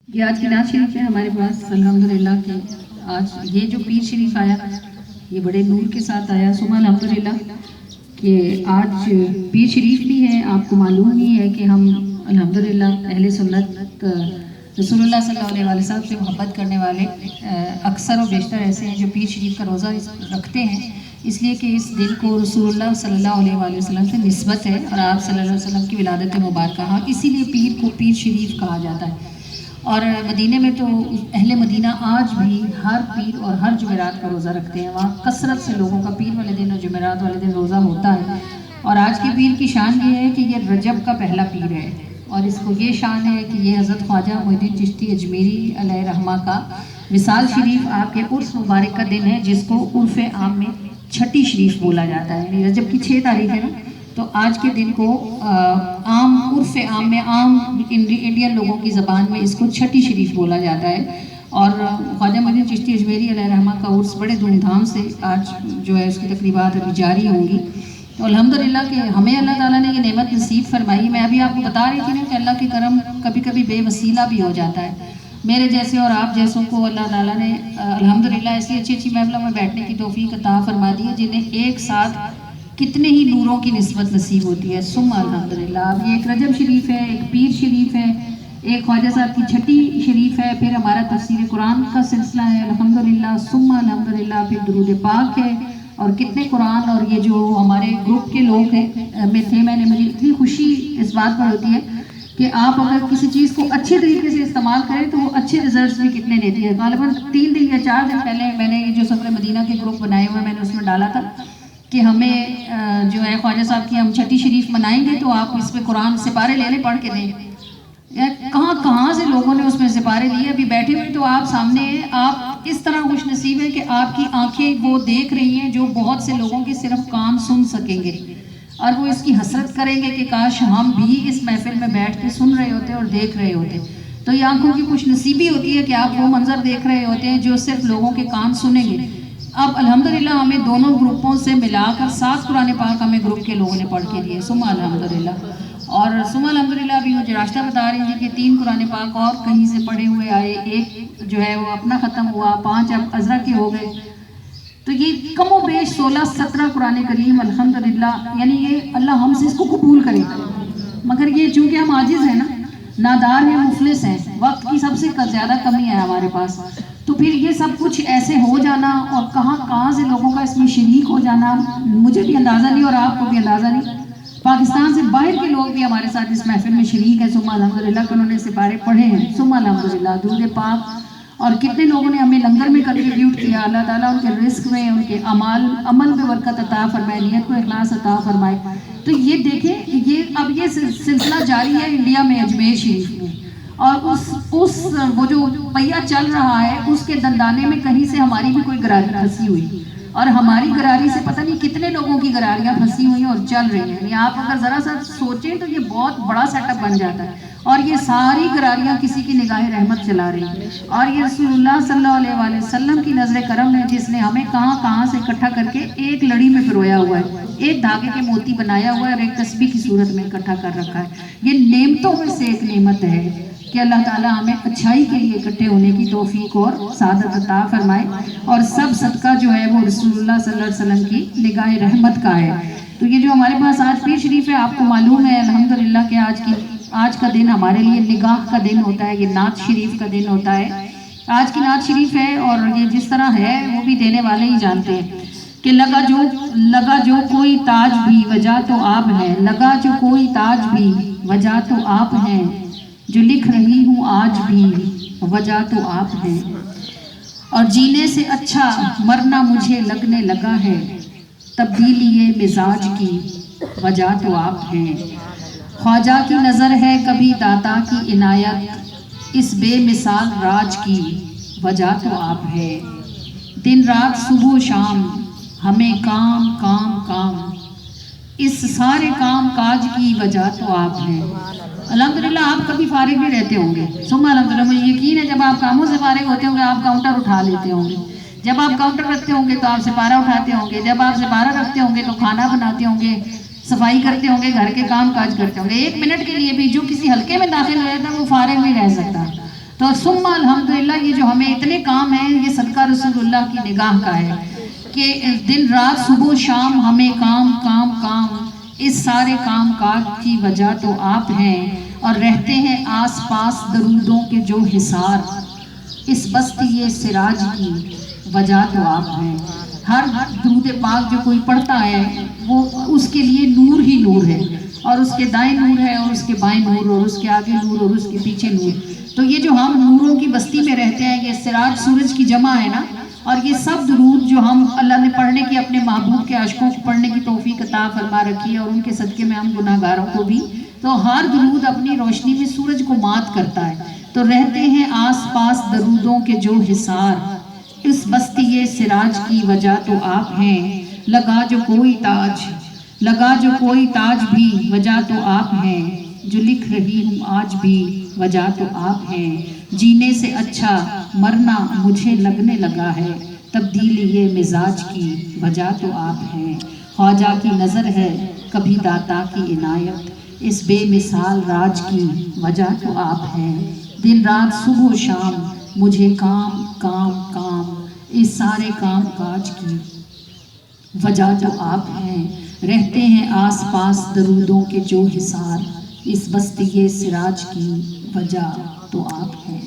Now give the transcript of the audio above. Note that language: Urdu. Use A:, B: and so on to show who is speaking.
A: یہ آج کی نعت شریف ہے ہمارے پاس الحمدللہ کہ آج یہ جو پیر شریف آیا یہ بڑے نور کے ساتھ آیا ثم الحمدللہ کہ آج پیر شریف بھی ہے. آپ کو معلوم ہی ہے کہ ہم الحمدللہ اہل سنت رسول اللہ صلی اللہ علیہ وسلم سے محبت کرنے والے اکثر و بیشتر ایسے ہیں جو پیر شریف کا روزہ رکھتے ہیں، اس لیے کہ اس دن کو رسول اللہ صلی اللہ علیہ وسلم سے نسبت ہے اور آپ صلی اللہ علیہ وسلم کی ولادت مبارکہ، اسی لیے پیر کو پیر شریف کہا جاتا ہے. اور مدینہ میں تو اہل مدینہ آج بھی ہر پیر اور ہر جمعرات کا روزہ رکھتے ہیں. وہاں کثرت سے لوگوں کا پیر والے دن اور جمعرات والے دن روزہ ہوتا ہے. اور آج کے پیر کی شان یہ ہے کہ یہ رجب کا پہلا پیر ہے اور اس کو یہ شان ہے کہ یہ حضرت خواجہ معین الدین چشتی اجمیری علیہ رحمہ کا وصال شریف آپ کے عرس مبارک کا دن ہے، جس کو عرف عام میں چھٹی شریف بولا جاتا ہے. یعنی رجب کی 6 تاریخ ہے نا، تو آج کے دن کو عام عرف عام میں عام انڈین لوگوں کی زبان میں اس کو چھٹی شریف بولا جاتا ہے. اور خواجہ معین الدین چشتی اجمیری علیہ رحمہ کا عرس بڑے دھوم دھام سے آج جو ہے اس کی تقریبات ابھی جاری ہوں گی. تو الحمدللہ کہ ہمیں اللہ تعالیٰ نے یہ نعمت نصیب فرمائی. میں ابھی آپ کو بتا رہی تھی نا کہ اللہ کے کرم کبھی کبھی بے وسیلہ بھی ہو جاتا ہے. میرے جیسے اور آپ جیسوں کو اللہ تعالیٰ نے الحمدللہ ایسی اچھی اچھی محفلوں میں بیٹھنے کی توفیق عطا فرما دی ہے، جنہیں ایک ساتھ کتنے ہی نوروں کی نسبت نصیب ہوتی ہے. ثم الحمدللہ. اب یہ ایک رجب شریف ہے، ایک پیر شریف ہے، ایک خواجہ صاحب کی چھٹی شریف ہے، پھر ہمارا تفسیر قرآن کا سلسلہ ہے الحمدللہ. ثم الحمدللہ. پھر درود پاک ہے اور کتنے قرآن. اور یہ جو ہمارے گروپ کے لوگ ہیں میں تھے، مجھے اتنی خوشی اس بات پر ہوتی ہے کہ آپ اگر کسی چیز کو اچھے طریقے سے استعمال کریں تو وہ اچھے رزلٹس بھی کتنے دیتی ہے. غالباً 3 دن یا 4 دن پہلے میں نے یہ جو سفر مدینہ کے گروپ بنائے ہوئے میں نے اس میں ڈالا تھا کہ ہمیں جو ہے خواجہ صاحب کی ہم چھٹی شریف منائیں گے تو آپ اس پہ قرآن سپارے لے لیں پڑھ کے دیں. کہاں سے لوگوں نے اس میں سپارے لیے. ابھی بیٹھے ہوئے تو آپ سامنے ہیں، آپ اس طرح خوش نصیب ہیں کہ آپ کی آنکھیں وہ دیکھ رہی ہیں جو بہت سے لوگوں کے صرف کان سن سکیں گے، اور وہ اس کی حسرت کریں گے کہ کاش ہم بھی اس محفل میں بیٹھ کے سن رہے ہوتے اور دیکھ رہے ہوتے. تو یہ آنکھوں کی خوش نصیبی ہوتی ہے کہ آپ وہ منظر دیکھ رہے ہوتے ہیں جو صرف لوگوں کے کان سنیں گے. اب الحمدللہ ہمیں دونوں گروپوں سے ملا کر 7 قرآن پاک ہمیں گروپ کے لوگوں نے پڑھ کے دیے. ثم الحمدللہ. اور ثم الحمدللہ ابھی مجھے راستہ بتا رہی تھی کہ 3 قرآن پاک اور کہیں سے پڑھے ہوئے آئے، ایک جو ہے وہ اپنا ختم ہوا، 5 اب عذرا کے ہو گئے. تو یہ کم و بیش 16-17 قرآن کریم الحمدللہ. یعنی یہ اللہ ہم سے اس کو قبول کرے. مگر یہ چونکہ ہم عاجز ہیں نا، نادار ہیں، مفلس ہیں، وقت کی سب سے زیادہ کمی ہے ہمارے پاس، تو پھر یہ سب کچھ ایسے ہو جانا اور کہاں سے لوگوں کا اس میں شریک ہو جانا مجھے بھی اندازہ نہیں اور آپ کو بھی اندازہ نہیں. پاکستان سے باہر کے لوگ بھی ہمارے ساتھ اس محفل میں شریک ہیں. ثم الحمدللہ کہ انہوں نے سپارے پڑھے ہیں. ثم الحمدللہ. درود پاک. اور کتنے لوگوں نے ہمیں لنگر میں کنٹریبیوٹ کیا. اللہ تعالیٰ ان کے رزق میں، ان کے عمل میں برکت عطا فرمائے، نیت کو اخلاص عطا فرمائے. تو یہ دیکھیں اب یہ سلسلہ جاری ہے انڈیا میں اجمیر شریف میں، اور وہ جو پہیا چل رہا ہے اس کے دندانے میں کہیں سے ہماری بھی کوئی گراری پھنسی ہوئی، اور ہماری گراری سے پتہ نہیں کتنے لوگوں کی گراریاں پھنسی ہوئی ہیں اور چل رہی ہیں. یعنی آپ اگر ذرا سا سوچیں تو یہ بہت بڑا سیٹ اپ بن جاتا ہے، اور یہ ساری گراریاں کسی کی نگاہ رحمت چلا رہی ہیں. اور یہ رسول اللہ صلی اللہ علیہ وسلم کی نظر کرم ہے جس نے ہمیں کہاں سے اکٹھا کر کے ایک لڑی میں پرویا ہوا ہے، ایک دھاگے کے موتی بنایا ہوا ہے اور ایک تسبیح کی صورت میں اکٹھا کر رکھا ہے. یہ نعمتوں میں سے ایک نعمت ہے کہ اللہ تعالیٰ ہمیں اچھائی کے لیے اکٹھے ہونے کی توفیق اور سعادت عطا فرمائے، اور سب صدقہ جو ہے وہ رسول اللہ صلی اللہ علیہ وسلم کی نگاہ رحمت کا ہے. تو یہ جو ہمارے پاس آج پیر شریف ہے، آپ کو معلوم ہے الحمدللہ کہ آج کا دن ہمارے لیے نگاہ کا دن ہوتا ہے، یہ نعت شریف کا دن ہوتا ہے. آج کی نعت شریف ہے اور یہ جس طرح ہے وہ بھی دینے والے ہی جانتے ہیں کہ لگا جو کوئی تاج بھی وجہ تو آپ ہے، لگا جو کوئی تاج بھی وجہ تو آپ ہیں، جو لکھ رہی ہوں آج بھی وجہ تو آپ ہیں، اور جینے سے اچھا مرنا مجھے لگنے لگا ہے، تبدیلی مزاج کی وجہ تو آپ ہیں. خواجہ کی نظر ہے کبھی داتا کی عنایت، اس بے مثال راج کی وجہ تو آپ ہے. دن رات صبح و شام ہمیں کام، اس سارے کام کاج کی وجہ تو آپ ہیں. الحمدللہ آپ کبھی فارغ بھی رہتے ہوں گے. ثم الحمدللہ. مجھے یقین ہے جب آپ کاموں سے فارغ ہوتے ہوں گے آپ کاؤنٹر اٹھا لیتے ہوں گے. جب آپ کاؤنٹر رکھتے ہوں گے تو آپ سپارہ اٹھاتے ہوں گے. جب آپ سپارہ رکھتے ہوں گے تو کھانا بناتے ہوں گے، صفائی کرتے ہوں گے، گھر کے کام کاج کرتے ہوں گے. 1 منٹ کے لیے بھی جو کسی حلقے میں داخل ہو جاتا ہے وہ فارغ نہیں رہ سکتا. تو ثم الحمدللہ یہ جو ہمیں اتنے کام ہیں یہ صدقہ رسول اللہ کی نگاہ کا ہے کہ دن رات صبح و شام ہمیں کام کام کام، اس سارے کام کاج کی وجہ تو آپ ہیں، اور رہتے ہیں آس پاس درودوں کے جو حصار، اس بستی سراج کی وجہ تو آپ ہیں۔ ہر درود پاک جو کوئی پڑھتا ہے وہ اس کے لیے نور ہی نور ہے، اور اس کے دائیں نور ہے اور اس کے بائیں نور اور اس کے آگے نور اور اس کے پیچھے نور۔ تو یہ جو ہم نوروں کی بستی میں رہتے ہیں، یہ سراج سورج کی جمع ہے نا، اور یہ سب درود جو ہم اللہ نے پڑھنے کی اپنے محبوب کے عاشقوں کو پڑھنے کی توفیق عطا فرما رکھی ہے، اور ان کے صدقے میں ہم گناہگاروں کو بھی، تو ہر درود اپنی روشنی میں سورج کو مات کرتا ہے۔ تو رہتے ہیں آس پاس درودوں کے جو حصار، اس بستی سراج کی وجہ تو آپ ہیں، لگا جو کوئی تاج بھی وجہ تو آپ ہیں، جو لکھ رہی ہوں آج بھی وجہ تو آپ ہیں، جینے سے اچھا مرنا مجھے لگنے لگا ہے، تبدیلی یہ مزاج کی وجہ تو آپ ہیں، خواجہ کی نظر ہے کبھی داتا کی عنایت، اس بے مثال راج کی وجہ تو آپ ہیں، دن رات صبح و شام مجھے کام کام کام، اس سارے کام کاج کی وجہ تو آپ ہیں، رہتے ہیں آس پاس درودوں کے جو حصار، اس بستی سراج کی وجہ تو آپ ہیں۔